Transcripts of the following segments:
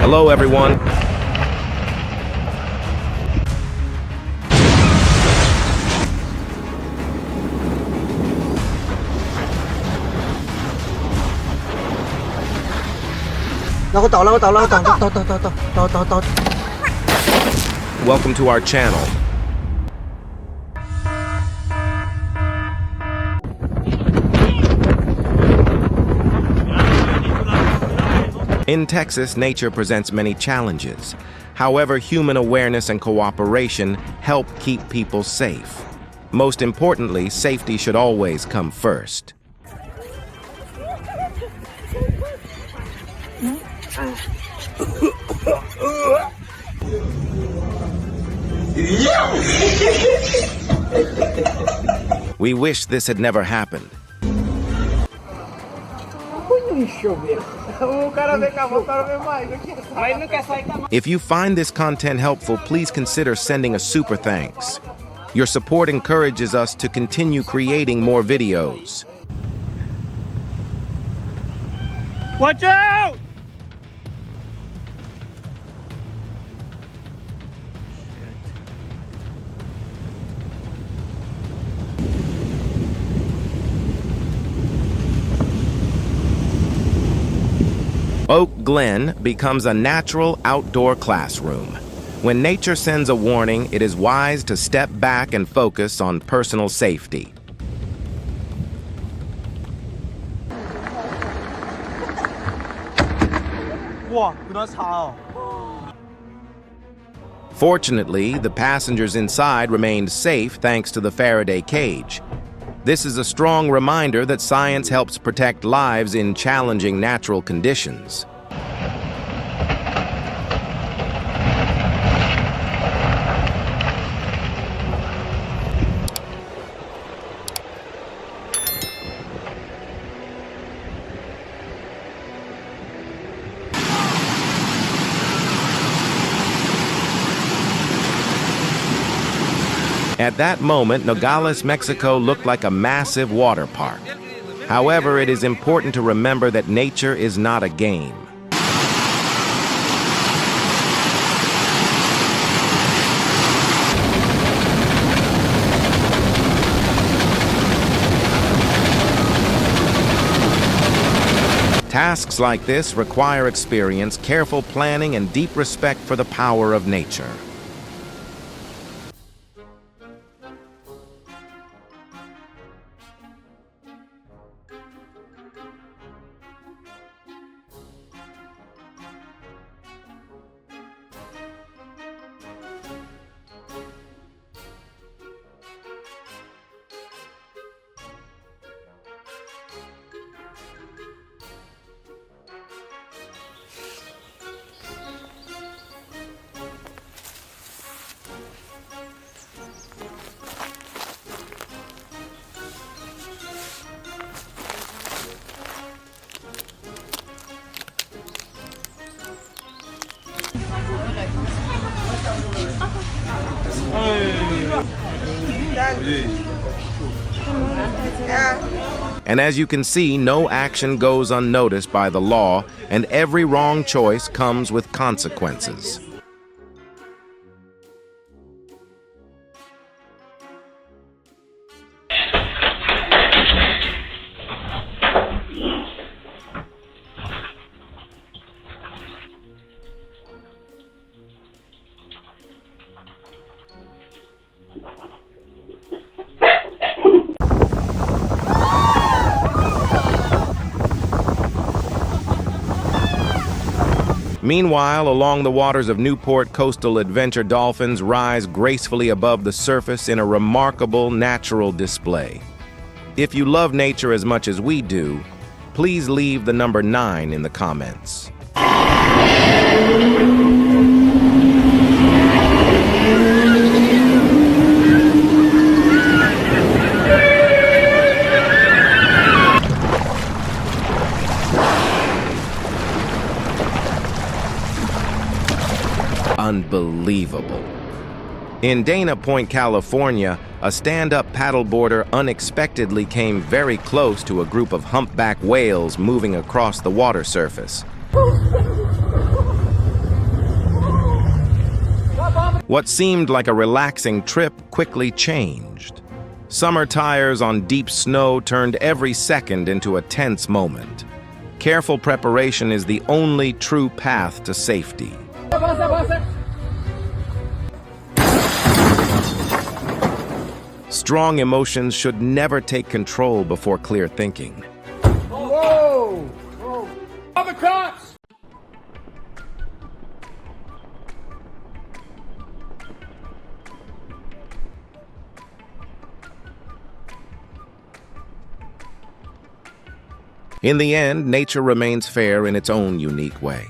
Hello, everyone. Welcome to our channel. In Texas, nature presents many challenges. However, human awareness and cooperation help keep people safe. Most importantly, safety should always come first. We wish this had never happened. If you find this content helpful, please consider sending a super thanks. Your support encourages us to continue creating more videos. Watch out! Oak Glen becomes a natural outdoor classroom. When nature sends a warning, it is wise to step back and focus on personal safety. Fortunately, the passengers inside remained safe thanks to the Faraday cage. This is a strong reminder that science helps protect lives in challenging natural conditions. At that moment, Nogales, Mexico looked like a massive water park. However, it is important to remember that nature is not a game. Tasks like this require experience, careful planning, and deep respect for the power of nature. And as you can see, no action goes unnoticed by the law, and every wrong choice comes with consequences. Meanwhile, along the waters of Newport, coastal adventure dolphins rise gracefully above the surface in a remarkable natural display. If you love nature as much as we do, please leave the number 9 in the comments. Unbelievable. In Dana Point, California, a stand-up paddleboarder unexpectedly came very close to a group of humpback whales moving across the water surface. What seemed like a relaxing trip quickly changed. Summer tires on deep snow turned every second into a tense moment. Careful preparation is the only true path to safety. Strong emotions should never take control before clear thinking. Whoa! Whoa! All the cops! In the end, nature remains fair in its own unique way.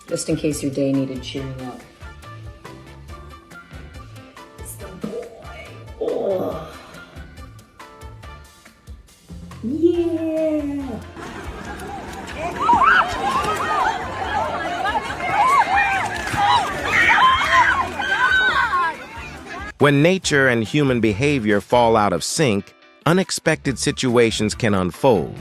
Just in case your day needed cheering up. It's the boy. Oh. Yeah. When nature and human behavior fall out of sync, unexpected situations can unfold.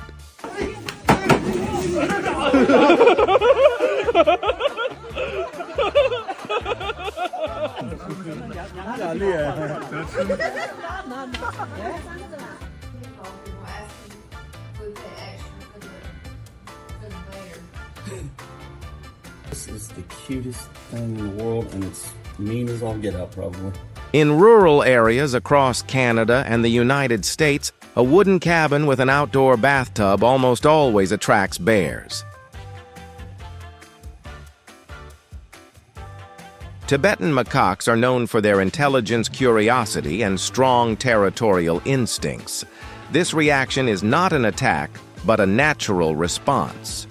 This is the cutest thing in the world, and it's mean as all get out, probably. In rural areas across Canada and the United States, a wooden cabin with an outdoor bathtub almost always attracts bears. Tibetan macaques are known for their intelligence, curiosity, and strong territorial instincts. This reaction is not an attack, but a natural response.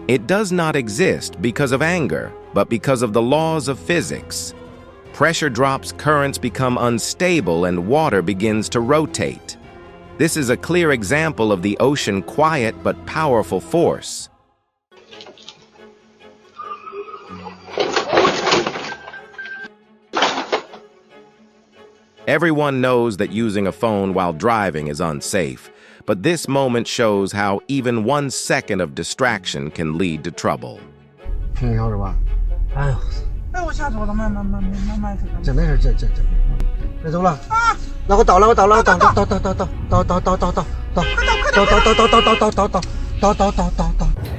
It does not exist because of anger, but because of the laws of physics. Pressure drops, currents become unstable, and water begins to rotate. This is a clear example of the ocean's quiet but powerful force. Everyone knows that using a phone while driving is unsafe, but this moment shows how even 1 second of distraction can lead to trouble. 听着是吧？哎呦，哎，我下走了，慢慢。这没事，这，别走了啊！那我倒了，倒，快倒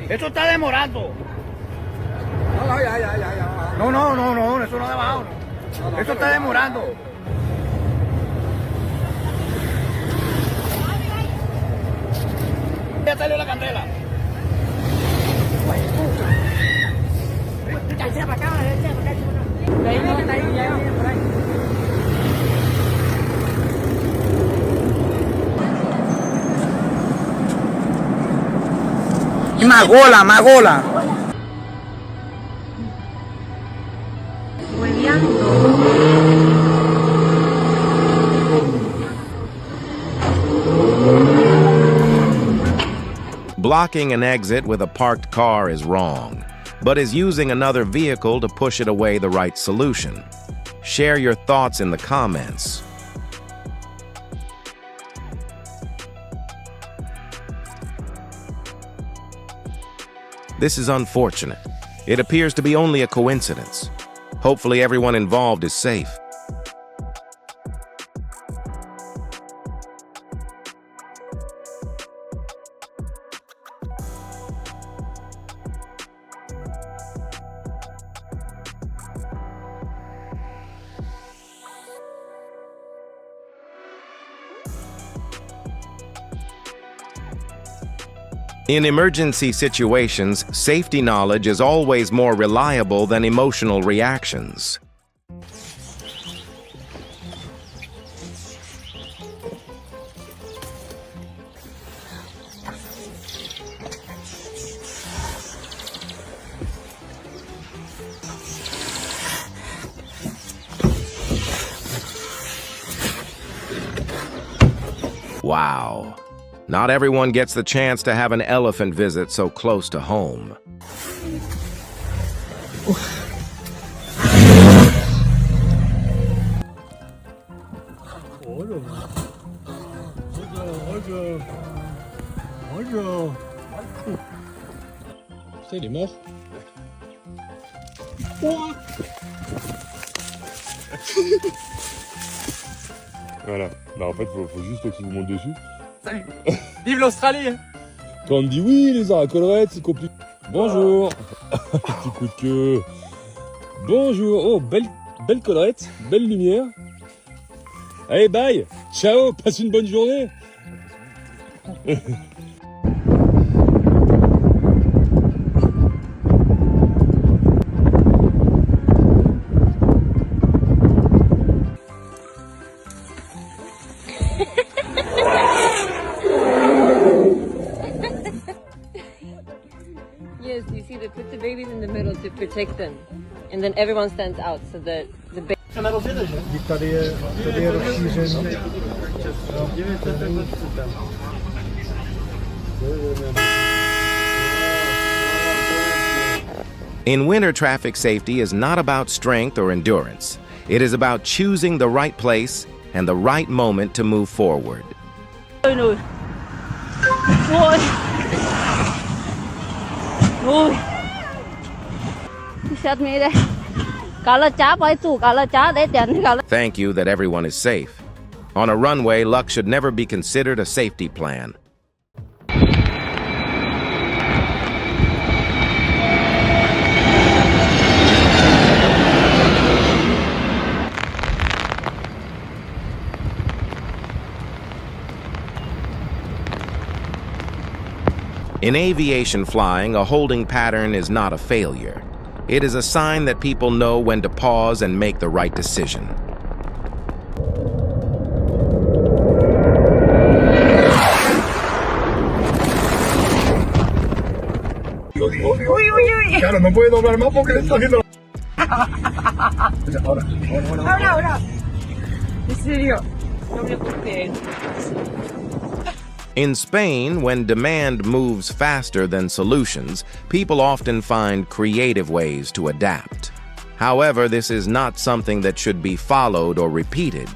！Esto está demorando. No, eso no va. Esto está demorando. Ya salió la candela. Más gola. Blocking an exit with a parked car is wrong, but is using another vehicle to push it away the right solution? Share your thoughts in the comments. This is unfortunate. It appears to be only a coincidence. Hopefully everyone involved is safe. In emergency situations, safety knowledge is always more reliable than emotional reactions. Wow. Not everyone gets the chance to have an elephant visit so close to home. Putain, il est mort. Voilà. Bah en fait, faut juste que tu vous montes dessus. Salut. Vive l'Australie. Quand on me dit oui, les arts à collerette, c'est compliqué. Bonjour. Petit coup de queue. Bonjour. Oh, belle collerette, belle lumière. Allez, bye. Ciao. Passe une bonne journée. Yes, you see, they put the babies in the middle to protect them, and then everyone stands out so that the baby. In winter, traffic safety is not about strength or endurance. It is about choosing the right place and the right moment to move forward. Ôi. Sát mi đây. Cả là chá phải chủ, cả là chá để tiền cả là. Thank you that everyone is safe. On a runway, luck should never be considered a safety plan. In aviation flying, a holding pattern is not a failure. It is a sign that people know when to pause and make the right decision. Claro, no puede doblar más porque le está haciendo. Ahora. En serio, no me puedo creer. In Spain, when demand moves faster than solutions, people often find creative ways to adapt. However, this is not something that should be followed or repeated.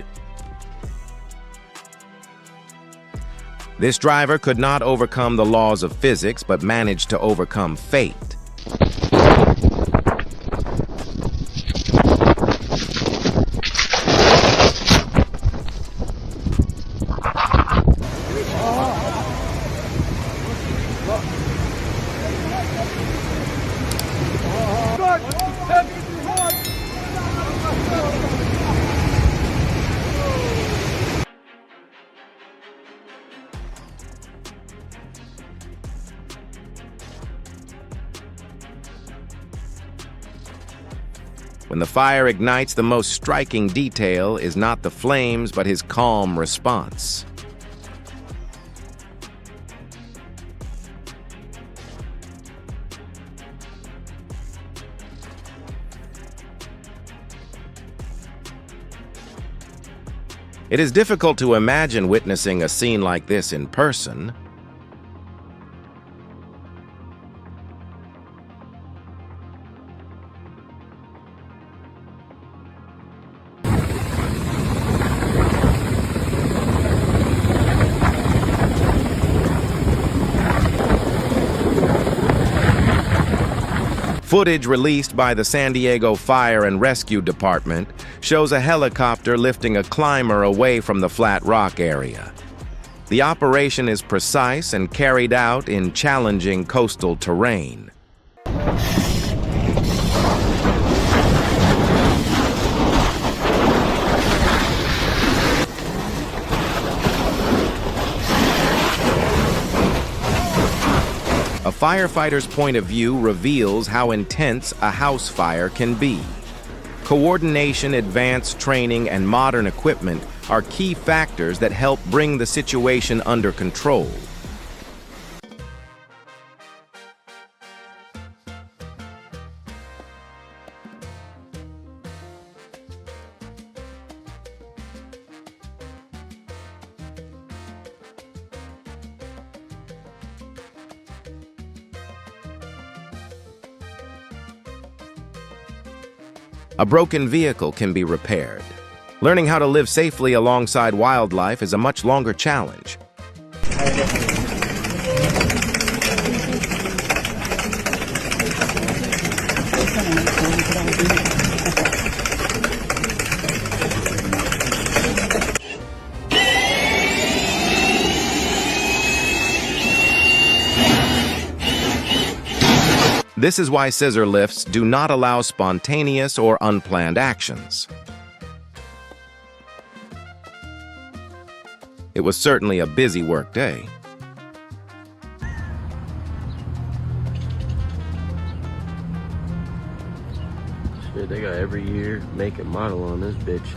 This driver could not overcome the laws of physics, but managed to overcome fate. When the fire ignites, the most striking detail is not the flames, but his calm response. It is difficult to imagine witnessing a scene like this in person. Footage released by the San Diego Fire and Rescue Department shows a helicopter lifting a climber away from the flat rock area. The operation is precise and carried out in challenging coastal terrain. A firefighter's point of view reveals how intense a house fire can be. Coordination, advanced training, and modern equipment are key factors that help bring the situation under control. A broken vehicle can be repaired. Learning how to live safely alongside wildlife is a much longer challenge. This is why scissor lifts do not allow spontaneous or unplanned actions. It was certainly a busy work day. Shit, they got every year make and model on this bitch.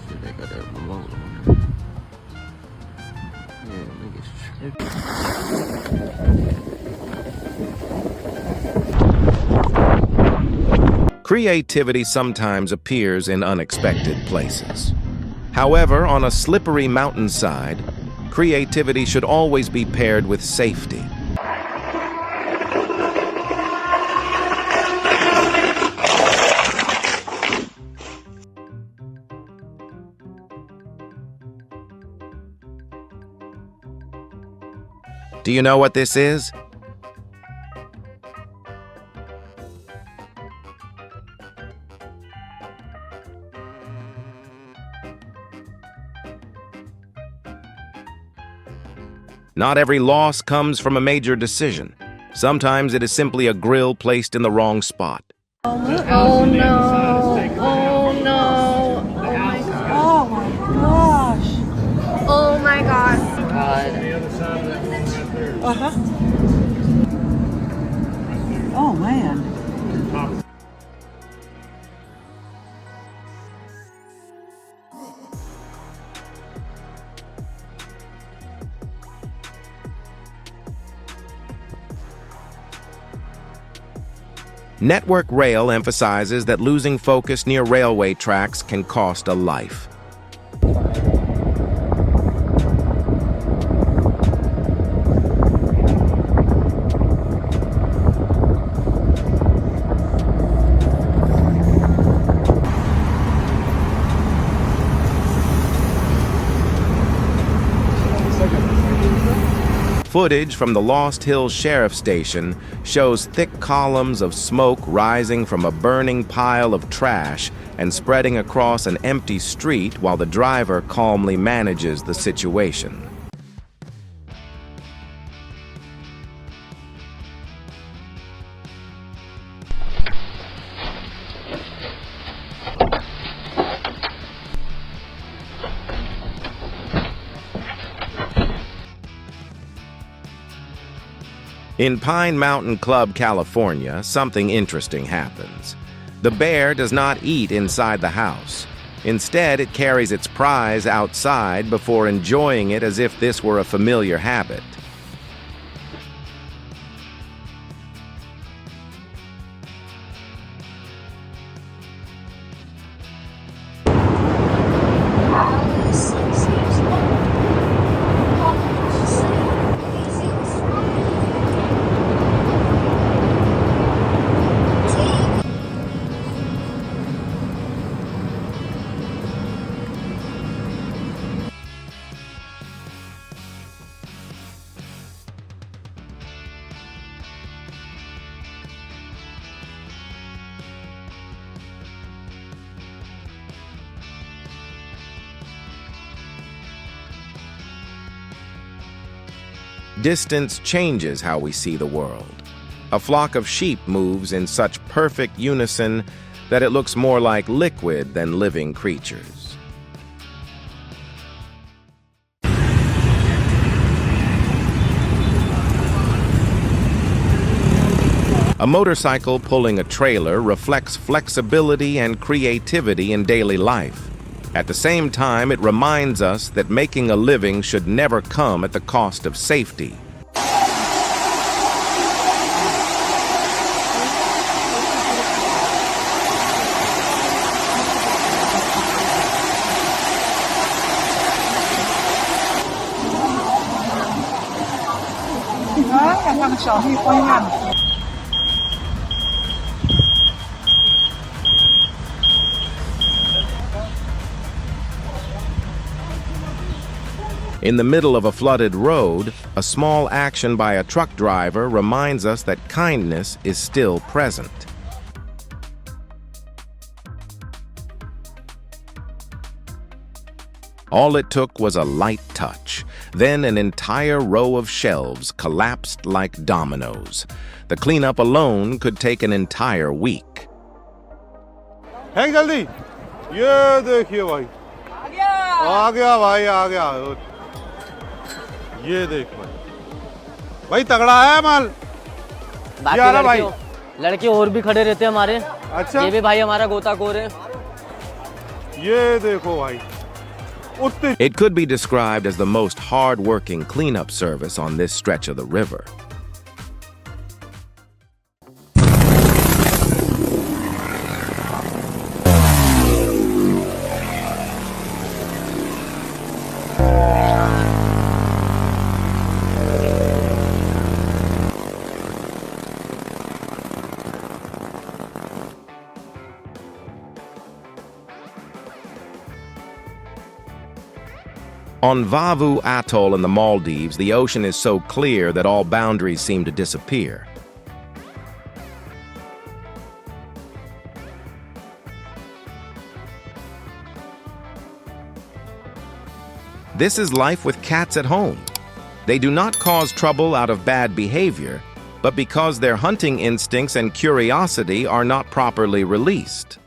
Shit, they got that remote on there. Yeah, niggas tripping. Creativity sometimes appears in unexpected places. However, on a slippery mountainside, creativity should always be paired with safety. Do you know what this is? Not every loss comes from a major decision. Sometimes it is simply a grill placed in the wrong spot. Oh no! Oh no! Oh my gosh! Oh my gosh. God. Oh man. Network Rail emphasizes that losing focus near railway tracks can cost a life. Footage from the Lost Hills Sheriff Station shows thick columns of smoke rising from a burning pile of trash and spreading across an empty street while the driver calmly manages the situation. In Pine Mountain Club, California, something interesting happens. The bear does not eat inside the house. Instead, it carries its prize outside before enjoying it as if this were a familiar habit. Distance changes how we see the world. A flock of sheep moves in such perfect unison that it looks more like liquid than living creatures. A motorcycle pulling a trailer reflects flexibility and creativity in daily life. At the same time, it reminds us that making a living should never come at the cost of safety. In the middle of a flooded road, a small action by a truck driver reminds us that kindness is still present. All it took was a light touch. Then an entire row of shelves collapsed like dominoes. The cleanup alone could take an entire week. Hang जल्दी ये देखिए भाई आ गया भाई आ गया ये देख भाई तगड़ा है माल बाकी भाई लड़के और भी खड़े रहते हैं हमारे। अच्छा ये भी भाई हमारा गोताखोर है। ये देखो भाई It could be described as the most hard-working cleanup service on this stretch of the river. On Vavu Atoll in the Maldives, the ocean is so clear that all boundaries seem to disappear. This is life with cats at home. They do not cause trouble out of bad behavior, but because their hunting instincts and curiosity are not properly released.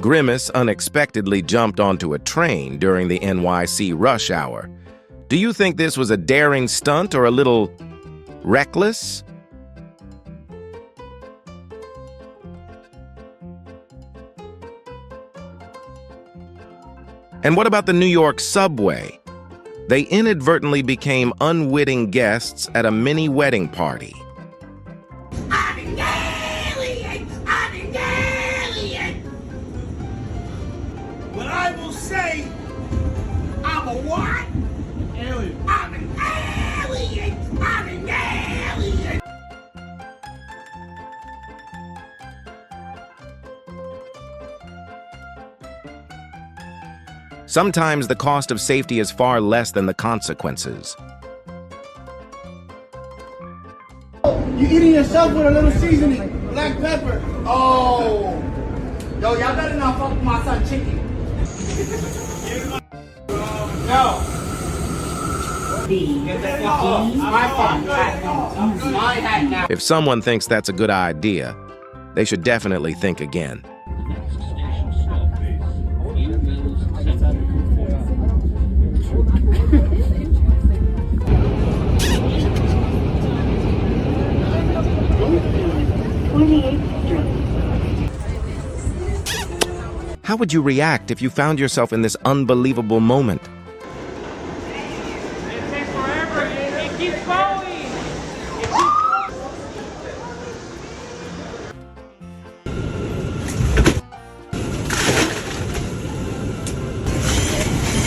Grimace unexpectedly jumped onto a train during the NYC rush hour. Do you think this was a daring stunt or a little reckless? And what about the New York subway? They inadvertently became unwitting guests at a mini wedding party. Sometimes the cost of safety is far less than the consequences. You eating yourself with a little seasoning, black pepper. Oh, yo, y'all better not fuck with my son chicken. No. If someone thinks that's a good idea, they should definitely think again. How would you react if you found yourself in this unbelievable moment? It takes forever. It keeps going.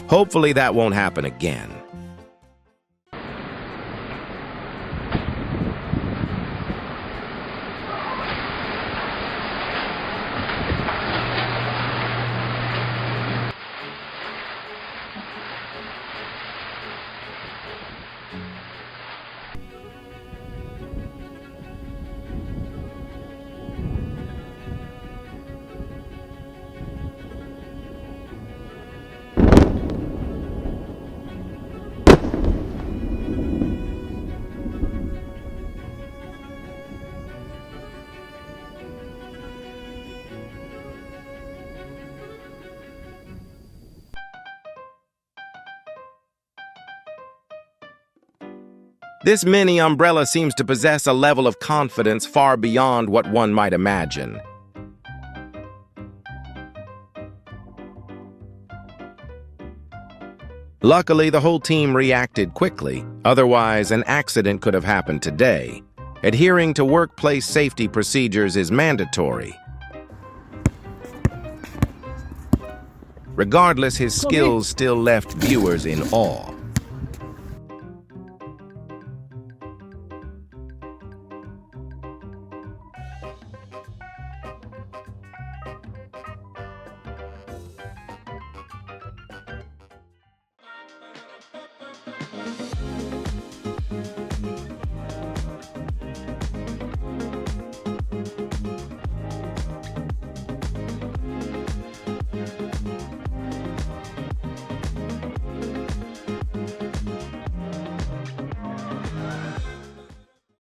Hopefully that won't happen again. This mini umbrella seems to possess a level of confidence far beyond what one might imagine. Luckily, the whole team reacted quickly. Otherwise, an accident could have happened today. Adhering to workplace safety procedures is mandatory. Regardless, his skills still left viewers in awe.